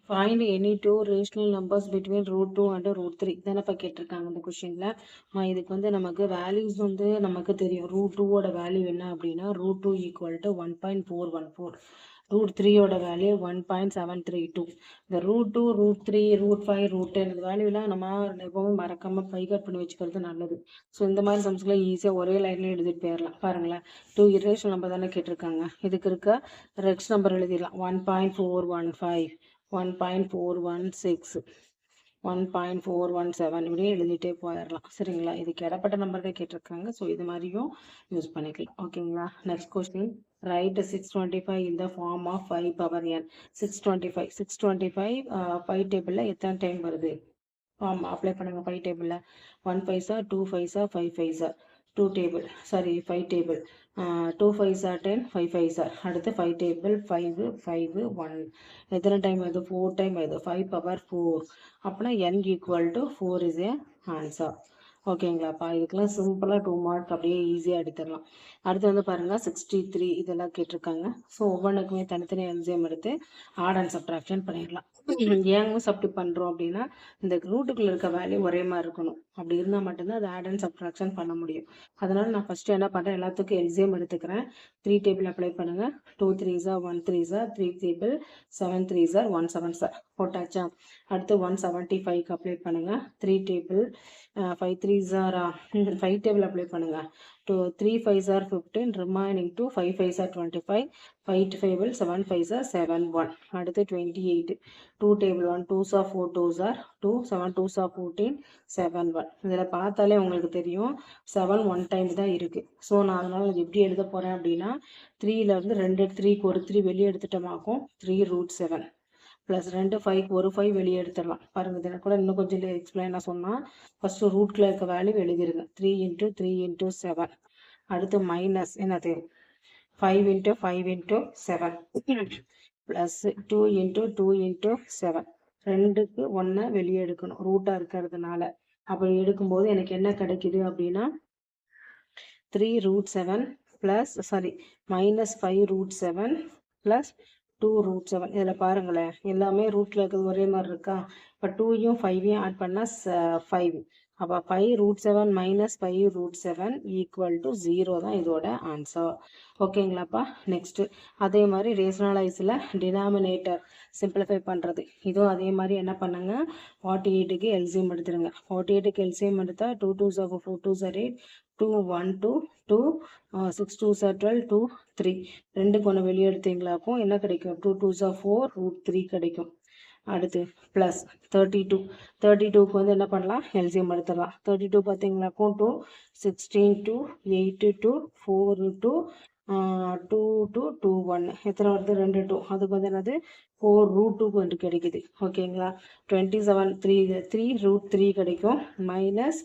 Find any two rational numbers between root 2 and root 3 தானப்பா கேட்டிருக்காங்க இந்த கொஸ்டின்ல. இதுக்கு வந்து நமக்கு வேல்யூஸ் வந்து நமக்கு தெரியும். ரூட் 2 ஓட வேல்யூ என்ன அப்படின்னா ரூட் 2 ஈக்குவல் டு 1.414. ரூட் 3 ஓட வேல்யூ 1.732. இந்த ரூட் 2 ரூட் 3 ரூட் 5 ரூட் 10 இந்த வேல்யூலாம் நம்ம எப்பவுமே மறக்காம பைகட் பண்ணி வச்சுக்கிறது நல்லது. ஸோ இந்த மாதிரி சம்ஸ்லாம் ஈஸியாக ஒரே லைன்ல எழுதிட்டு போயிடலாம். பாருங்களேன், 2 இரேஷனல் நம்பர் தானே கேட்டிருக்காங்க. இதுக்கு இருக்க ரெக்ஸ் நம்பர் எழுதிடலாம். 1.415 1.416 1.417 இப்படியே எழுதிட்டே போயிடலாம். சரிங்களா, இதுக்கு இடப்பட்ட நம்பர் தான் கேட்டிருக்காங்க. ஸோ இது மாதிரியும் யூஸ் பண்ணிக்கலாம். ஓகேங்களா. Next question, right 625 in the form of 5 power n. 625 5 டேபிளில் எத்தனை டைம் வருது? அப்ளை பண்ணுங்க 5 டேபிளில். 1 பைசா 2 பைசா 5 பைசா 2 table, sorry 5 table. 2 5s are 10, 5 5s are. அடுத்து 5 டேபிள் 5 5 1 எத்தனை டைம் வருது? 4 டைம் வருது. 5 பவர் 4 அப்படின்னா n equal to 4 is a answer. ஓகேங்களாப்பா, இதுக்கெல்லாம் சிம்பிளாக 2 மார்க் அப்படியே ஈஸியாக எடுத்துடலாம். அடுத்து வந்து பாருங்கள் 63 இதெல்லாம் கேட்டிருக்காங்க. ஸோ ஒவ்வொன்றுக்குமே தனித்தனி எல்சிஎம் எடுத்து ஆட் அண்ட் சப்ட்ராக்ஷன் பண்ணிடலாம். ஏங்க சப்டி பண்ணுறோம் அப்படின்னா இந்த ரூட்டுக்குள்ளே இருக்க வேல்யூ ஒரே மாதிரி இருக்கணும். அப்படி இருந்தால் மட்டும்தான் அது ஆட் அண்ட் சப்ட்ராக்ஷன் பண்ண முடியும். அதனால் நான் ஃபஸ்ட்டு என்ன பண்ணுறேன், எல்லாத்துக்கும் எல்சிஎம் எடுத்துக்கிறேன். 3 டேபிள் அப்ளை பண்ணுங்கள். 2 3s are 1 3s are 3 table 7 3s are 1 7s are போட்டாச்சா. அடுத்து 175க்கு அப்ளை பண்ணுங்கள். 3 table 5 3s are 5 table apply பண்ணுங்கள். 3 5s are 15 remaining to 5 5s are 25 5 table 7 5s are 7 1. அடுத்து 28 2 table 1 2s are 4 2s are 2 7 2s are 14 7 1. இதில் பார்த்தாலே உங்களுக்கு தெரியும் 7 1 time தான் இருக்குது. ஸோ நான் அதனால் இது எப்படி எழுத போகிறேன் அப்படின்னா 3லேருந்து 2 3க்கு ஒரு 3 வெளியே எடுத்துட்டோமாக்கும் 3 ரூட் 7 ப்ளஸ் 2 5க்கு ஒரு 5 வெளியே எடுத்துடலாம். பாருங்கள், இதில் கூட இன்னும் கொஞ்சம் எக்ஸ்பிளைனாக சொன்னால் ஃபஸ்ட்டு ரூட்டில் இருக்க வேல்யூ எழுதிருங்க. 3 × 3 × 7. அடுத்து மைனஸ் என்னது 5 × 5 × 7 ப்ளஸ் 2 × 2 × 7. 2க்கு 1 வெளியே எடுக்கணும் ரூட்டாக இருக்கிறதுனால. அப்படி எடுக்கும்போது எனக்கு என்ன கிடைக்குது அப்படின்னா 3 root 7 plus sorry minus 5 root 7 plus 2 root 7. இதில் பாருங்களேன், எல்லாமே ரூட்டில் இருக்கிறது ஒரே மாதிரி இருக்கா. இப்போ 2யும் 5யும் ஆட் பண்ணால் 5. அப்போ 5 ரூட் 7 மைனஸ் 5 ரூட் 7 ஈக்குவல் டு 0 தான் இதோட ஆன்சர். ஓகேங்களாப்பா. நெக்ஸ்ட்டு அதே மாதிரி ரேஷனலைஸில் டினாமினேட்டர் சிம்பிளிஃபை பண்ணுறது. இதுவும் அதே மாதிரி என்ன பண்ணுங்க, 48க்கு எல்சிஎம் எடுத்துருங்க. 48க்கு எல்சிஎம் எடுத்தால் 2 2s are 4 2s are 8 2 1 2 2 6 2s are 12 2 3. 2க்கு 1 வெளியே எடுத்தீங்களாக்கும் என்ன கிடைக்கும்? 2 2s are 4 ரூட் 3 கிடைக்கும். அடுத்து ப்ளஸ் 32. 32க்கு வந்து என்ன பண்ணலாம், எல்சிஎம் எடுத்துடலாம். 32 பார்த்தீங்களாக்கும் 2 16 2 8 2 4 2 2 2 2 1 எத்தனை வருது? 2 2. அதுக்கு வந்து என்னது 4 ரூட் 2 வந்து கிடைக்குது. ஓகேங்களா. 27 3 ரூட் 3 கிடைக்கும். மைனஸ்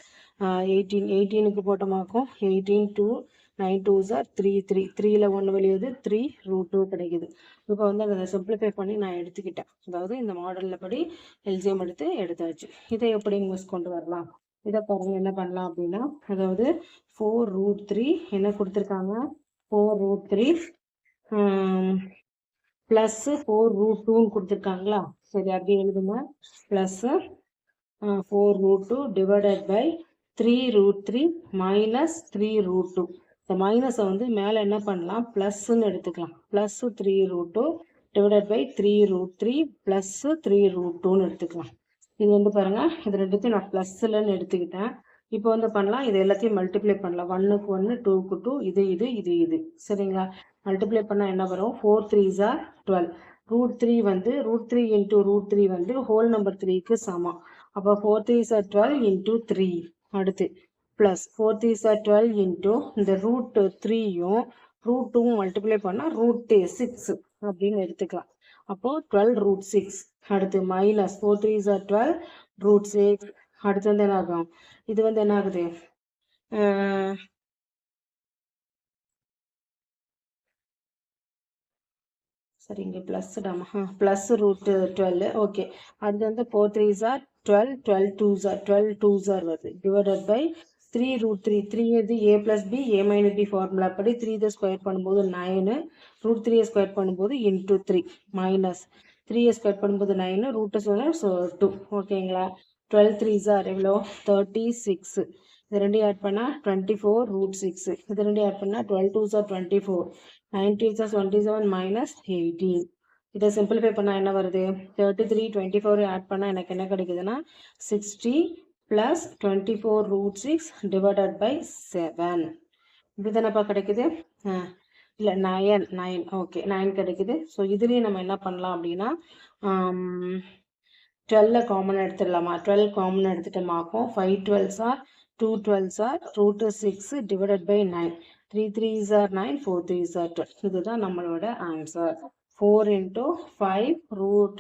18 18க்கு போட்டோமாக்கும் 18 2 9 2s are 3 3 3ல் 1 வெளியது 3 ரூட் 2 கிடைக்குது. இப்போ வந்து அதை சிம்பிளிஃபை பண்ணி நான் எடுத்துக்கிட்டேன். அதாவது இந்த மாடலில் படி எல்சிஎம் எடுத்தாச்சு. இதை எப்படி இன்வெஸ்ட் கொண்டு வரலாம்? இதை பாருங்க என்ன பண்ணலாம் அப்படின்னா, அதாவது 4 ரூட் 3 என்ன கொடுத்துருக்காங்க, 4 ரூட் 3 ப்ளஸ் 4 ரூட் 2ன்னு கொடுத்துருக்காங்களா. சரி, அப்படி எழுதுங்க. Plus 4 root 2 divided by 3 root 3 minus 3 root 2. இந்த மைனஸை வந்து மேலே என்ன பண்ணலாம், ப்ளஸ்ன்னு எடுத்துக்கலாம். Plus 3 root 2 divided by 3 root 3 plus 3 root 2ன்னு எடுத்துக்கலாம். இது வந்து பாருங்கள், இது ரெண்டுத்தையும் நான் ப்ளஸ்லன்னு எடுத்துக்கிட்டேன். இப்போ வந்து பண்ணலாம், இது எல்லாத்தையும் மல்டிப்ளை பண்ணலாம். 1க்கு 1 2க்கு 2 இது இது இது இது. சரிங்களா. மல்டிப்ளை பண்ணால் என்ன வரும்? 4 3s are 12. ரூட் 3 வந்து ரூட் 3 இன்ட்டு ரூட் 3 வந்து ஹோல் நம்பர் 3க்கு சமம். அப்போ 4 3s are 12 இன்ட்டு 3. அடுத்து ப்ளஸ் 4 3s are 12 இன்ட்டு இந்த ரூட் 3யும் ரூட் 2வும் மல்டிப்ளை பண்ணால் ரூட் 6 அப்படின்னு எடுத்துக்கலாம். அப்போது 12 ரூட் 6. அடுத்து மைனஸ் 4 3s are 12 ரூட் 6. அடுத்து வந்து என்ன ஆகும், இது வந்து என்ன ஆகுது, சரி இங்கே +டாமா ப்ளஸ் ரூட் 12. ஓகே, அது வந்து 4 3s are 12 12 2s are 12 2s are வருது டிவைடட் பை 3 ரூட் 3. 3 இது a + b a - b formula படி 3 இதை ஸ்கொயர் பண்ணும்போது 9 ரூட் 3 ஸ்கொயர் பண்ணும்போது இன்ட்டு 3 மைனஸ் 3 ஸ்கொயர் பண்ணும்போது 9 ரூட் சொன்னால் ஸோ 2 ஓகேங்களா 12 3s ஆர் எவ்வளோ 36 இது ரெண்டையும் ஆட் பண்ணால் 24 ரூட் 6 இது ரெண்டையும் ஆட் பண்ணால் 12 2s R 24 9 3s R 27 minus 18 இதை சிம்பிளிஃபை பண்ணால் என்ன வருது 33 24 ஆட் பண்ணால் எனக்கு என்ன கிடைக்குதுன்னா 60 ப்ளஸ் 24 ரூட் 6 டிவைடட் பை 7 இப்படி தானேப்பா கிடைக்குது இல்லை 9 ஓகே 9 கிடைக்குது ஸோ இதுலேயும் நம்ம என்ன பண்ணலாம் அப்படின்னா 12 காமன் எடுத்துடலாமா 12 காமன் எடுத்துட்டோமாக்கும் 5 12s are 2 12s are root 6 divided by 9 3 3s are 9 4 3s are 12 இதுதான் நம்மளோட answer 4 into 5 root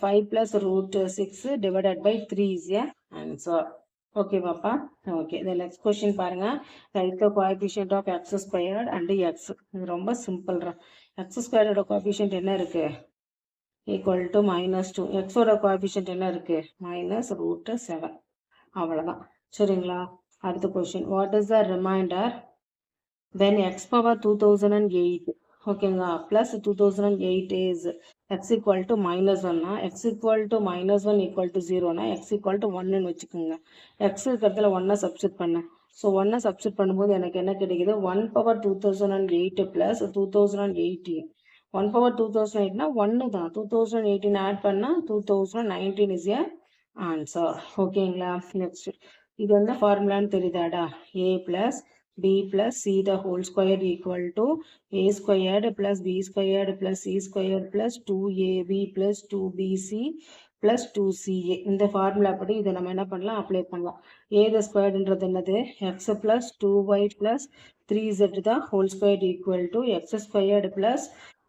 5 plus root 6 divided by 3 is a answer. Okay, Papa. Okay, the next question பாருங்க. Write the coefficient of x squared and x. இது ரொம்ப simple. x squared ஓட coefficient என்ன இருக்கு? Equal to minus 2. x ஓட coefficient என்ன இருக்கு? Minus root 7. அவ்வளவுதான். சரிங்களா? அடுத்த question. What is the remainder when x power 2008? ஓகேங்களா plus 2008 is x equal to minus 1 னா x equal to minus 1 equal to 0 னா x equal to 1 ன்னு வச்சுக்கோங்க x இருக்கிறதுல 1 சப்ஸ்டிட் பண்ணேன் ஸோ 1 சப்ஸ்டிட் பண்ணும்போது எனக்கு என்ன கிடைக்குது 1 power 2008 plus 2018 1 power 2008 னா 1 தான் 2018 ஆட் பண்ணா 2019 is a answer ஓகேங்களா நெக்ஸ்ட் இது என்ன ஃபார்முலான்னு தெரியுதாடா a plus b plus c the whole square equal to a squared plus b squared plus c squared plus 2ab plus 2bc plus 2ca இந்த formula படி இதை நம்ம என்ன பண்ணலாம் அப்ளை பண்ணலாம் a the squaredன்றது என்னது x plus 2y plus 3z the whole squared equal to x squared plus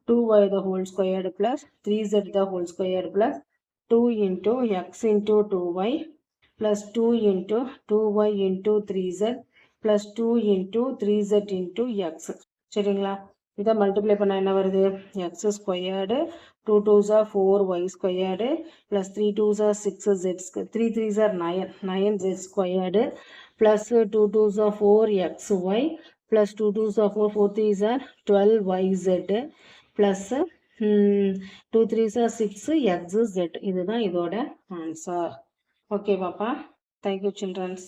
2y the whole squared plus 3z the whole squared plus 2 into x into 2y plus 2 into 2y into 3z plus 2 into 3z into x சரிங்களா இதை multiply பண்ண என்ன வருது x squared 2 2s are 4y squared plus 3 2s are 6z 3 3s are 9 9z squared plus 2 2s are 4xy plus 2 2s are 4 4 3s are 12yz plus 2 3s are 6xz இதுதான் இதோட answer okay பாப்பா thank you children's